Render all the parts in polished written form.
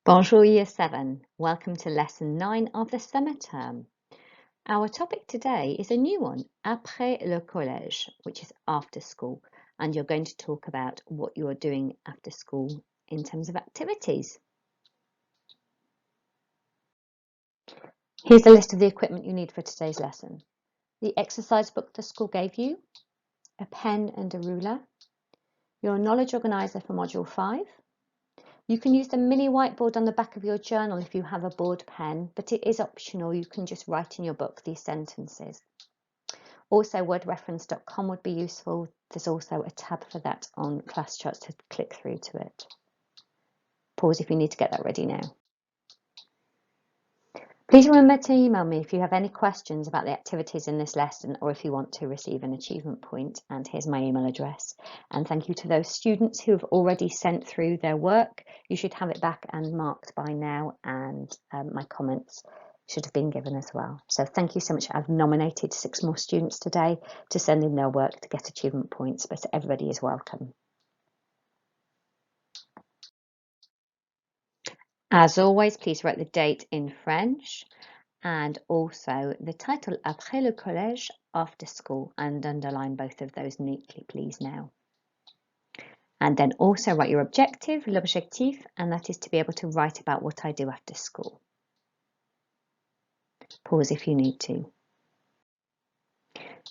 Bonjour Year 7, welcome to Lesson 9 of the summer term. Our topic today is a new one, Après le collège, which is after school, and you're going to talk about what you are doing after school in terms of activities. Here's a list of the equipment you need for today's lesson. The exercise book the school gave you, a pen and a ruler, your knowledge organiser for Module 5. You can use the mini whiteboard on the back of your journal if you have a board pen, but it is optional. You can just write in your book these sentences. Also, wordreference.com would be useful. There's also a tab for that on Flashcards to click through to it. Pause if you need to get that ready now. Please remember to email me if you have any questions about the activities in this lesson or if you want to receive an achievement point, and here's my email address. And thank you to those students who have already sent through their work. You should have it back and marked by now, and my comments should have been given as well. So thank you so much. I've nominated 6 more students today to send in their work to get achievement points, but everybody is welcome. As always, please write the date in French and also the title Après le collège, after school, and underline both of those neatly, please, now. And then also write your objective, l'objectif, and that is to be able to write about what I do after school. Pause if you need to.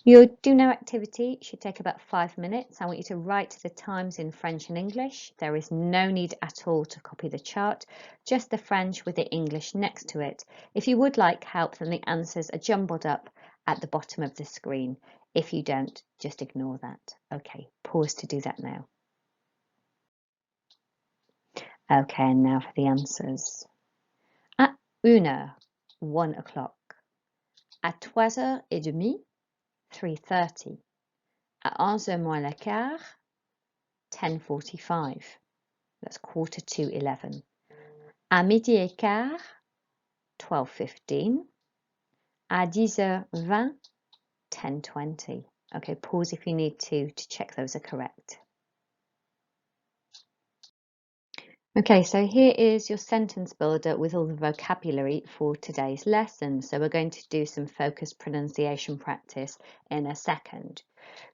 Your do now activity should take about 5 minutes. I want you to write the times in French and English. There is no need at all to copy the chart, just the French with the English next to it. If you would like help, then the answers are jumbled up at the bottom of the screen. If you don't, just ignore that. Okay, pause to do that now. Okay, and now for the answers. At 1 heure, 1 o'clock. À 3h30, 3:30. À 11h moins le quart, 10:45. That's 10:45. À midi et quart, 12:15. À 10h20, 10:20. Okay, pause if you need to check those are correct. Okay, so here is your sentence builder with all the vocabulary for today's lesson. So we're going to do some focused pronunciation practice in a second.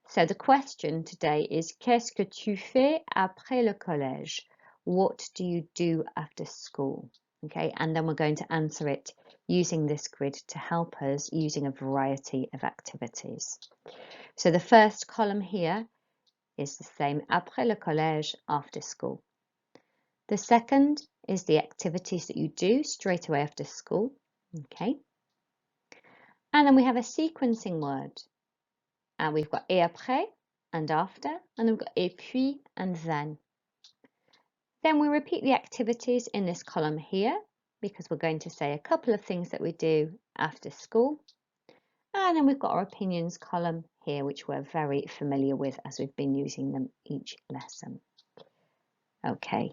So the question today is, qu'est-ce que tu fais après le collège? What do you do after school? Okay, and then we're going to answer it using this grid to help us using a variety of activities. So the first column here is the same, après le collège, after school. The second is the activities that you do straight away after school. Okay, and then we have a sequencing word. And we've got et après and after, and then we've got et puis and then. Then we repeat the activities in this column here because we're going to say a couple of things that we do after school. And then we've got our opinions column here, which we're very familiar with as we've been using them each lesson. Okay,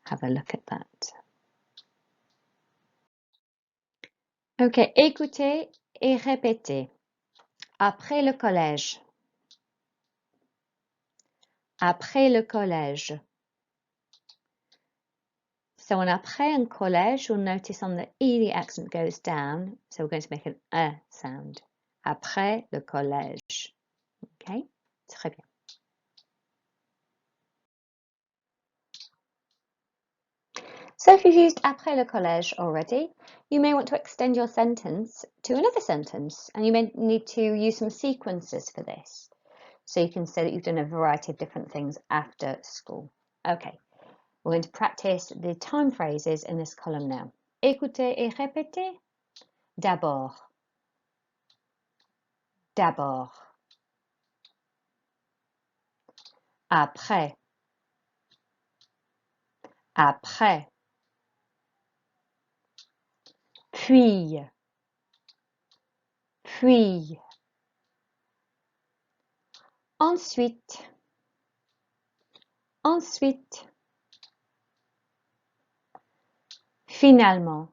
have a look at that. Okay, écoutez et répétez. Après le collège. Après le collège. So on après and collège, you'll notice on the E the accent goes down. So we're going to make an sound. Après le collège. Okay, très bien. So if you've used après le collège already, you may want to extend your sentence to another sentence, and you may need to use some sequences for this. So you can say that you've done a variety of different things after school. Okay, we're going to practice the time phrases in this column now. Écoutez et répétez. D'abord. D'abord. Après. Après. Puis. Puis. Ensuite. Ensuite. Finalement.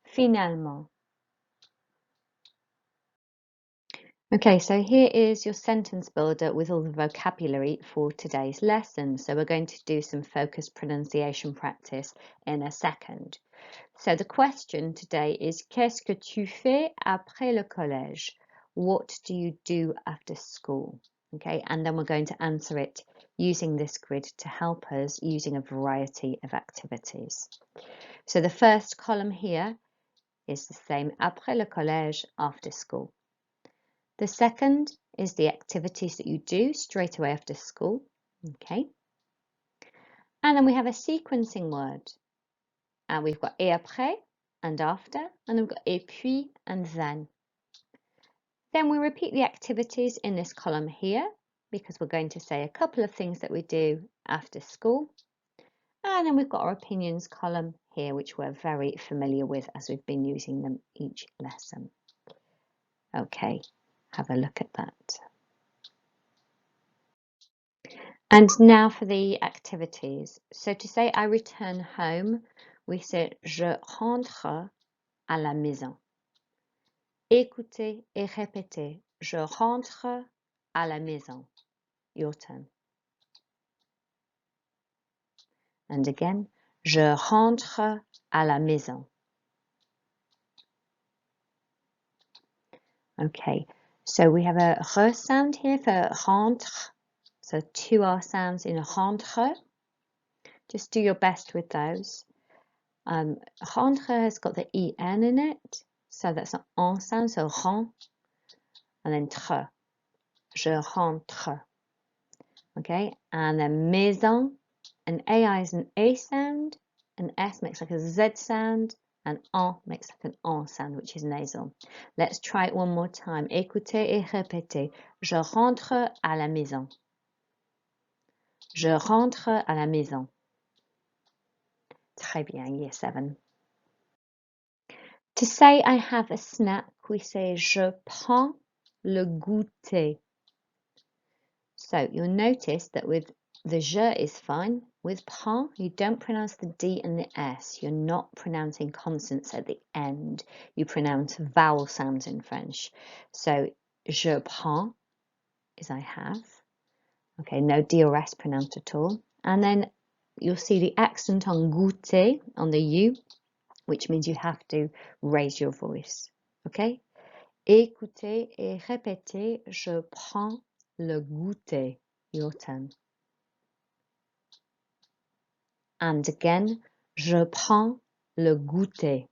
Finalement. Okay, so here is your sentence builder with all the vocabulary for today's lesson. So we're going to do some focused pronunciation practice in a second. So the question today is Qu'est-ce que tu fais après le collège? What do you do after school? Okay, and then we're going to answer it using this grid to help us using a variety of activities. So the first column here is the same, après le collège, after school. The second is the activities that you do straight away after school. Okay. And then we have a sequencing word. And we've got et après and after, and then we've got et puis and then. Then we repeat the activities in this column here because we're going to say a couple of things that we do after school. And then we've got our opinions column here, which we're very familiar with as we've been using them each lesson. Okay, have a look at that. And now for the activities. So to say I return home, we say je rentre à la maison. Écoutez et répétez. Je rentre à la maison. Your turn. And again, je rentre à la maison. Okay, so we have a re sound here for rentre. So two R sounds in rentre. Just do your best with those. Rentre has got the en in it, so that's an en sound, so rent, and then tre. Je rentre. Okay, and then maison, an AI is an A sound, an S makes like a Z sound, and en makes like an en sound, which is nasal. Let's try it one more time. Écoutez et répétez. Je rentre à la maison. Je rentre à la maison. Très bien, year 7. To say I have a snack, we say je prends le goûter. So you'll notice that with the je is fine. With prends, you don't pronounce the D and the S. You're not pronouncing consonants at the end. You pronounce vowel sounds in French. So je prends is I have. Okay, no D or S pronounced at all. And then you'll see the accent on goûter, on the U, which means you have to raise your voice. Okay? Écoutez et répétez, je prends le goûter. Your turn. And again, je prends le goûter.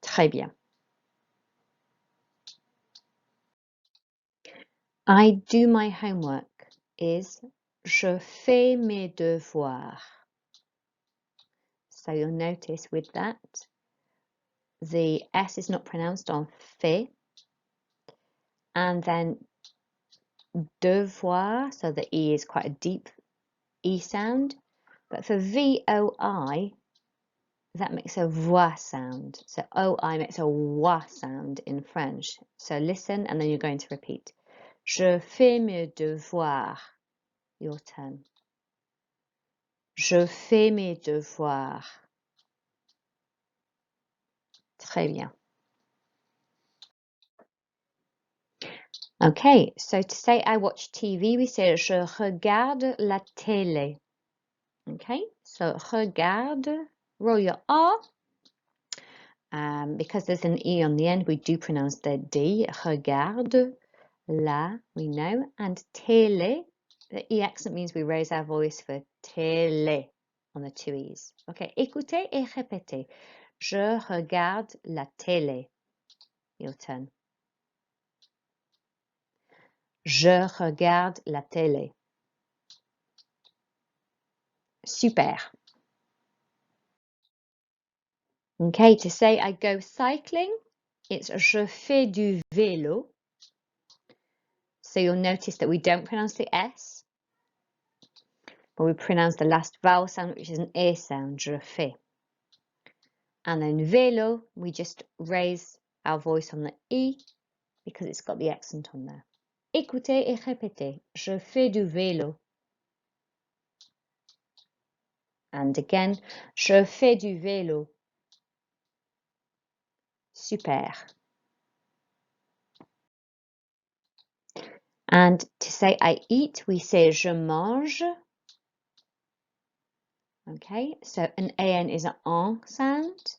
Très bien. I do my homework is je fais mes devoirs. So you'll notice with that, the S is not pronounced on fait. And then devoir, so the E is quite a deep E sound. But for VOI, that makes a voix sound. So OI makes a wa sound in French. So listen and then you're going to repeat. Je fais mes devoirs. Your turn. Je fais mes devoirs. Très bien. Okay, so to say I watch TV, we say je regarde la télé. Okay, so regarde, roll your R. Because there's an E on the end, we do pronounce the D. Regarde, la, we know. And télé, the E accent means we raise our voice for télé on the two E's. Okay, écoutez et répétez. Je regarde la télé. Your turn. Je regarde la télé. Super. Okay, to say I go cycling, it's je fais du vélo. So you'll notice that we don't pronounce the S, but we pronounce the last vowel sound, which is an A sound, je fais. And then vélo, we just raise our voice on the E because it's got the accent on there. Écoutez et répétez. Je fais du vélo. And again, je fais du vélo. super. And to say I eat, we say je mange. Okay, so an AN is an en sound,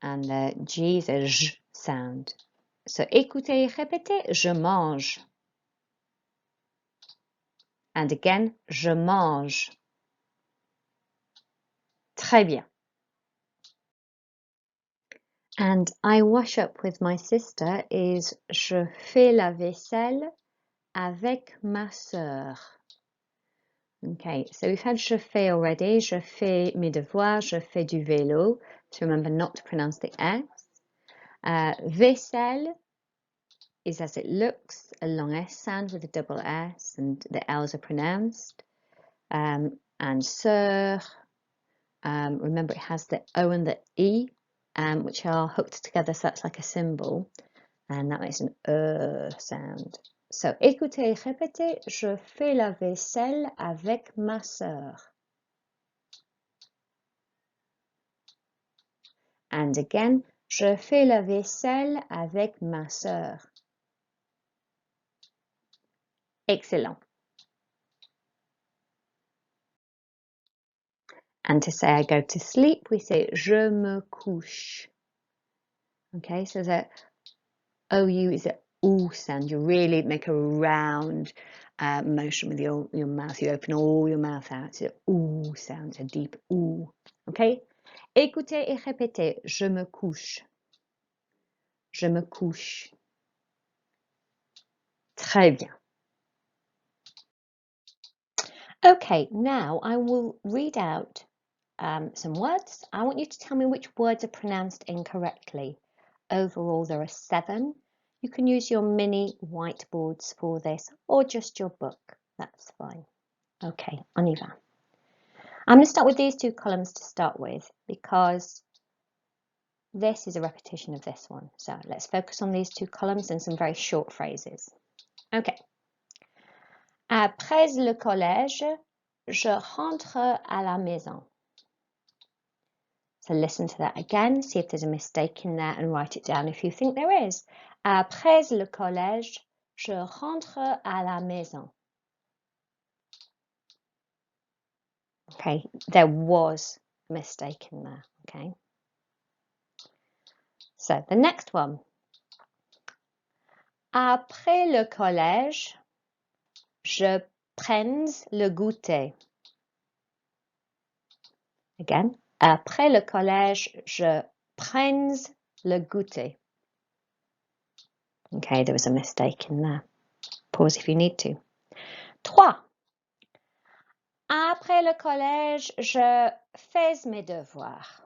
and the G is a j sound. So écoutez et répétez, je mange. And again, je mange. Très bien. And I wash up with my sister is je fais la vaisselle avec ma sœur. Okay, so we've had je fais already. Je fais mes devoirs, je fais du vélo. So remember not to pronounce the S. Vaisselle is as it looks, a long S sound with a double S, and the L's are pronounced. And sœur, remember it has the O and the E, which are hooked together, so that's like a symbol, and that makes an sound. So, écoutez, répétez, je fais la vaisselle avec ma sœur. And again, je fais la vaisselle avec ma sœur. Excellent. And to say I go to sleep, we say je me couche. Okay, so the OU is an OO sound. You really make a round motion with your mouth. You open all your mouth out. It's an OO sound, it's a deep OO. Okay? Écoutez et répétez. Je me couche. Je me couche. Très bien. Okay, now I will read out some words. I want you to tell me which words are pronounced incorrectly. Overall, there are 7. You can use your mini whiteboards for this or just your book. That's fine. Okay, on y va. I'm going to start with these 2 columns to start with because this is a repetition of this one. So let's focus on these 2 columns and some very short phrases. Okay. Après le collège, je rentre à la maison. So listen to that again, see if there's a mistake in there and write it down if you think there is. Après le collège, je rentre à la maison. Okay, there was a mistake in there, okay? So the next one. Après le collège, je prends le goûter. Again, après le collège, je prends le goûter. Okay, there was a mistake in there. Pause if you need to. 3. Après le collège, je fais mes devoirs.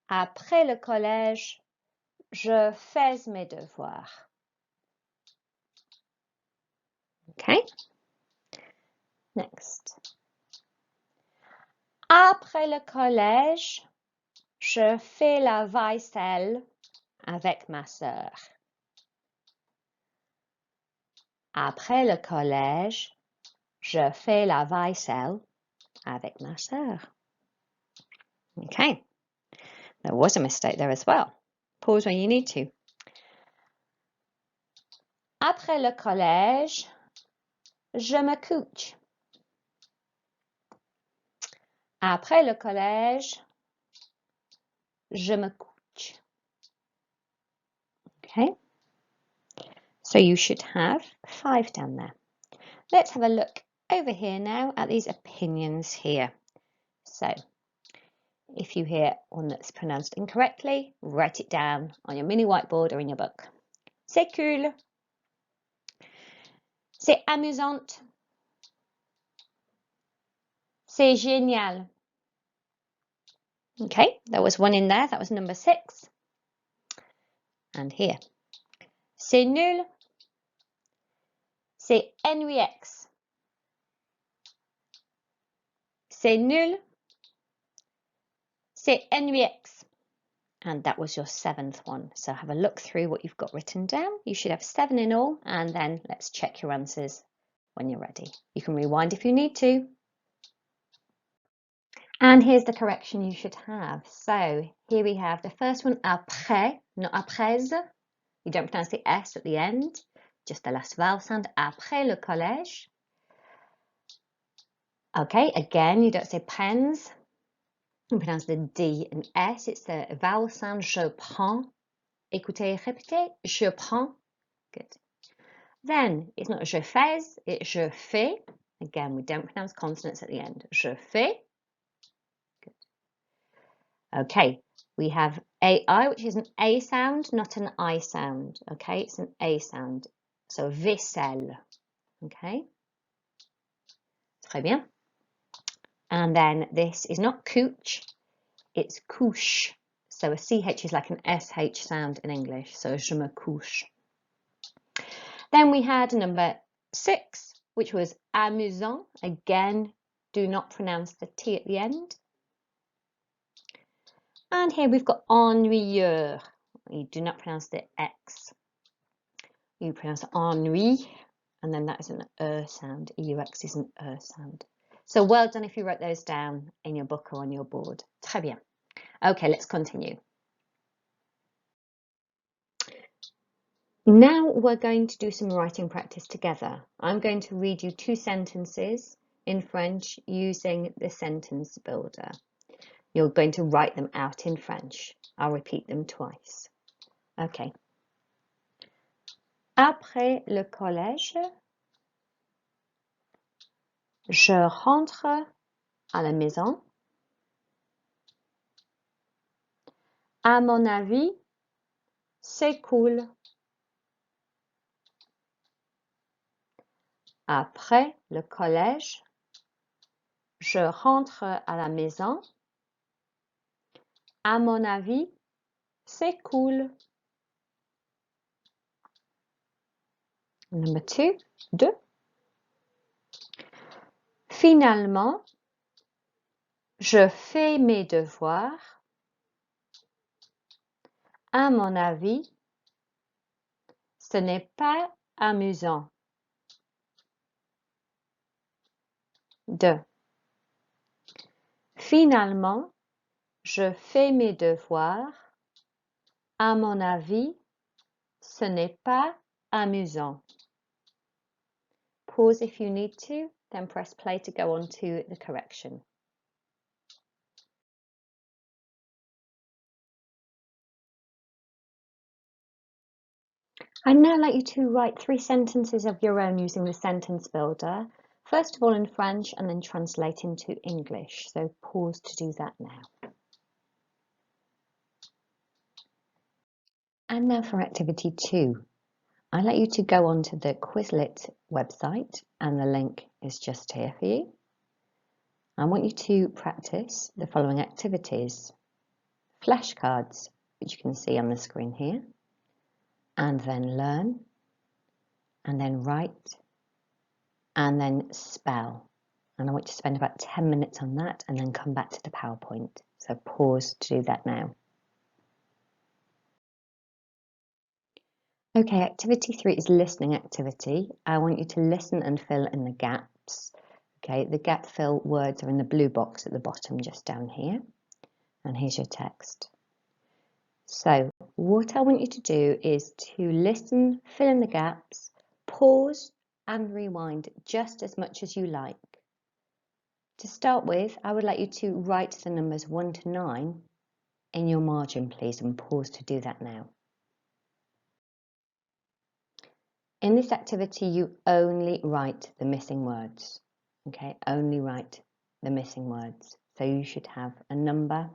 Après le collège, je fais mes devoirs. Okay. Next. Après le collège, je fais la vaisselle avec ma sœur. Après le collège, je fais la vaisselle avec ma sœur. Okay. There was a mistake there as well. Pause when you need to. Après le collège, je me couche. Après le collège, je me couche. Okay. So you should have 5 down there. Let's have a look over here now at these opinions here. So if you hear one that's pronounced incorrectly, write it down on your mini whiteboard or in your book. C'est cool. C'est amusante. C'est génial. Okay, there was one in there. That was number 6. And here. C'est nul. C'est NUX. C'est nul. C'est NUX. And that was your 7th one. So have a look through what you've got written down. You should have 7 in all, and then let's check your answers when you're ready. You can rewind if you need to. And here's the correction you should have. So here we have the first one, après, not après. You don't pronounce the S at the end, just the last vowel sound, après le collège. Okay, again, you don't say pens. You pronounce the D and S. It's the vowel sound, je prends. Écoutez, répétez, je prends. Good. Then it's not je fais, it's je fais. Again, we don't pronounce consonants at the end. Je fais. Good. Okay, we have AI, which is an A sound, not an I sound. Okay, it's an A sound. So vaisselle. Okay. Très bien. And then this is not couche, it's couche. So a CH is like an SH sound in English. So je me couche. Then we had number 6, which was amusant. Again, do not pronounce the T at the end. And here we've got ennuyeux. You do not pronounce the X. You pronounce ennui, and then that is an sound. EUX is an sound. So well done if you wrote those down in your book or on your board. Très bien. Okay, let's continue. Now we're going to do some writing practice together. I'm going to read you 2 sentences in French using the sentence builder. You're going to write them out in French. I'll repeat them twice. Okay. Après le collège, je rentre à la maison. À mon avis, c'est cool. Après le collège, je rentre à la maison. À mon avis, c'est cool. Number 2, 2. Finalement, je fais mes devoirs. À mon avis, ce n'est pas amusant. 2. Finalement, je fais mes devoirs. À mon avis, ce n'est pas amusant. Pause if you need to, then press play to go on to the correction. I'd now like you to write 3 sentences of your own using the sentence builder, first of all in French and then translate into English. So pause to do that now. And now for activity 2. I'd like you to go onto the Quizlet website and the link is just here for you. I want you to practice the following activities. Flashcards, which you can see on the screen here, and then learn, and then write, and then spell. And I want you to spend about 10 minutes on that and then come back to the PowerPoint. So pause to do that now. Okay, activity 3 is listening activity. I want you to listen and fill in the gaps. Okay, the gap fill words are in the blue box at the bottom, just down here. And here's your text. So what I want you to do is to listen, fill in the gaps, pause and rewind just as much as you like. To start with, I would like you to write the numbers 1 to 9 in your margin, please, and pause to do that now. In this activity, you only write the missing words. Okay, only write the missing words. So you should have a number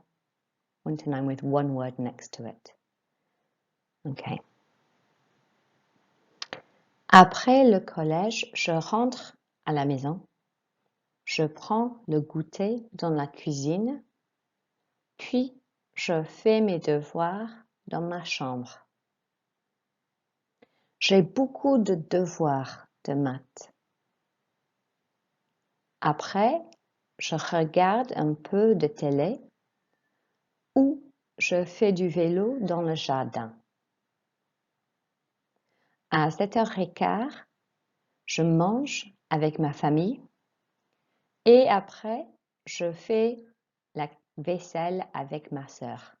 1 to 9 with 1 word next to it. Okay. Après le collège, je rentre à la maison. Je prends le goûter dans la cuisine. Puis, je fais mes devoirs dans ma chambre. J'ai beaucoup de devoirs de maths. Après, je regarde un peu de télé ou je fais du vélo dans le jardin. À 7h15, je mange avec ma famille et après, je fais vaisselle avec ma sœur.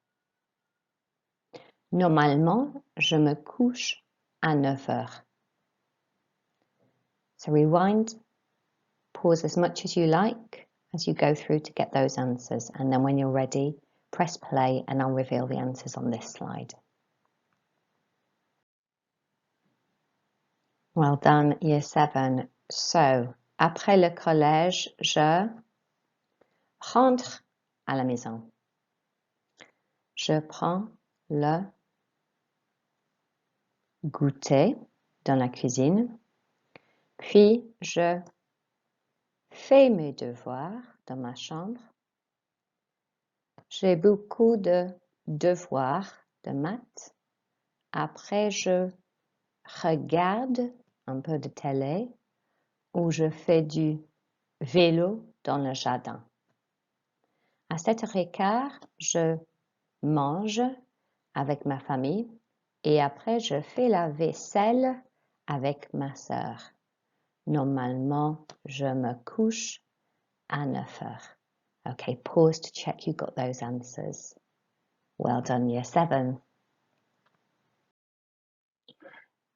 Normalement, je me couche à 9 heures. So rewind, pause as much as you like as you go through to get those answers. And then when you're ready, press play and I'll reveal the answers on this slide. Well done, Year 7. So, après le collège, je rentre à la maison. Je prends le goûter dans la cuisine. Puis, je fais mes devoirs dans ma chambre. J'ai beaucoup de devoirs de maths. Après, je regarde un peu de télé ou je fais du vélo dans le jardin. À 7h15, je mange avec ma famille et après, je fais la vaisselle avec ma sœur. Normalement, je me couche à 9 heures. Okay, pause to check you got those answers. Well done, Year 7.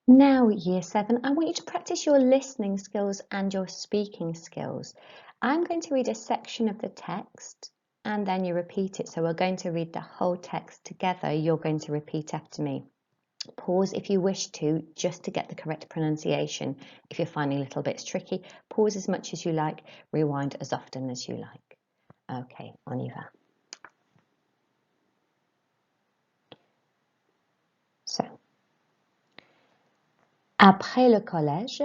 Now, Year 7, I want you to practice your listening skills and your speaking skills. I'm going to read a section of the text and then you repeat it. So we're going to read the whole text together. You're going to repeat after me. Pause if you wish to, just to get the correct pronunciation. If you're finding little bits tricky, pause as much as you like, rewind as often as you like. Okay, on y va. So, après le collège,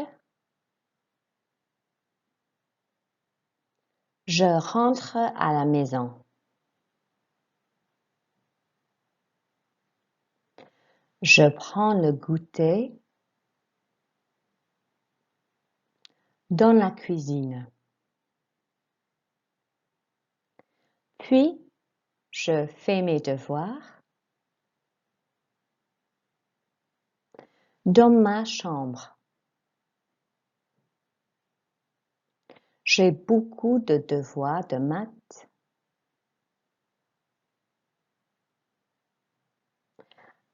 je rentre à la maison. Je prends le goûter dans la cuisine. Puis, je fais mes devoirs dans ma chambre. J'ai beaucoup de devoirs de maths.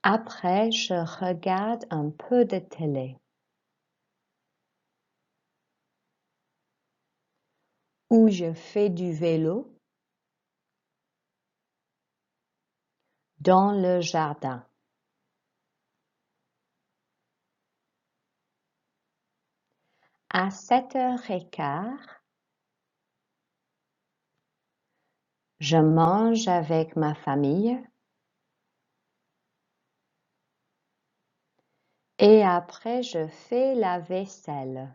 Après, je regarde un peu de télé. Ou je fais du vélo dans le jardin. À 7h15, je mange avec ma famille. Et après, je fais la vaisselle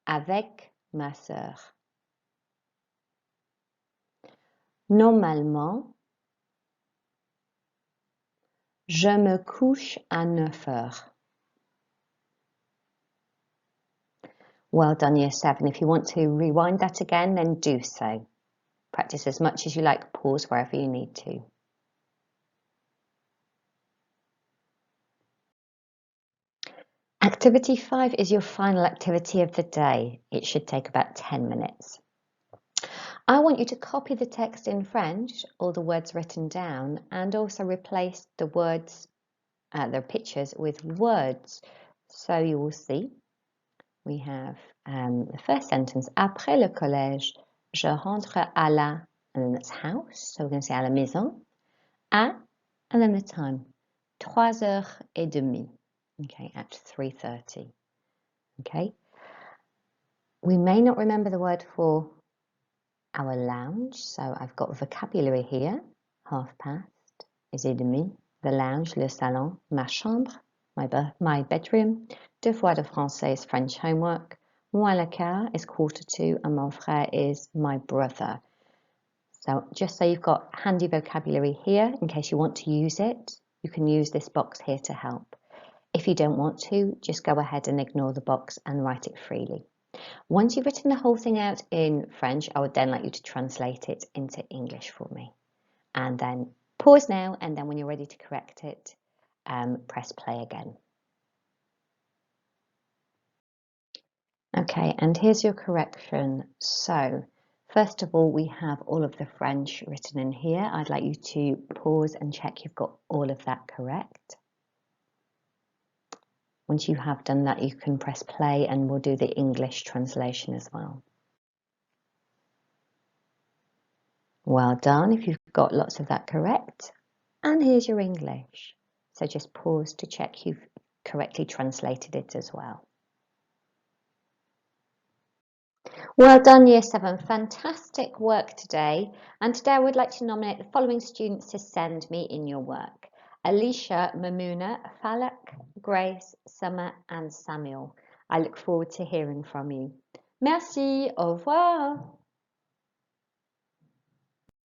avec ma sœur. Normalement, je me couche à 9 heures. Well done, Year 7. If you want to rewind that again, then do so. Practice as much as you like, pause wherever you need to. Activity 5 is your final activity of the day. It should take about 10 minutes. I want you to copy the text in French, all the words written down, and also replace the words, the pictures with words. So you will see, we have the first sentence, après le collège, je rentre à la, and then that's house, so we're going to say à la maison, à, and then the time, 3h30, okay, at 3:30, okay. We may not remember the word for our lounge, so I've got vocabulary here, half past, is et demi, the lounge, le salon, ma chambre, my bedroom, devoir de français is French homework, moi le quart is 1:45, and mon frère is my brother. So just so you've got handy vocabulary here, in case you want to use it, you can use this box here to help. If you don't want to, just go ahead and ignore the box and write it freely. Once you've written the whole thing out in French, I would then like you to translate it into English for me. And then pause now, and then when you're ready to correct it, press play again. Okay, and here's your correction. So, First of all, we have all of the French written in here. I'd like you to pause and check you've got all of that correct. Once you have done that, you can press play and we'll do the English translation as well. Well done if you've got lots of that correct. And here's your English. So just pause to check you've correctly translated it as well. Well done, Year 7. Fantastic work today. And today I would like to nominate the following students to send me in your work. Alicia, Mamuna, Falak, Grace, Summer and Samuel. I look forward to hearing from you. Merci, au revoir.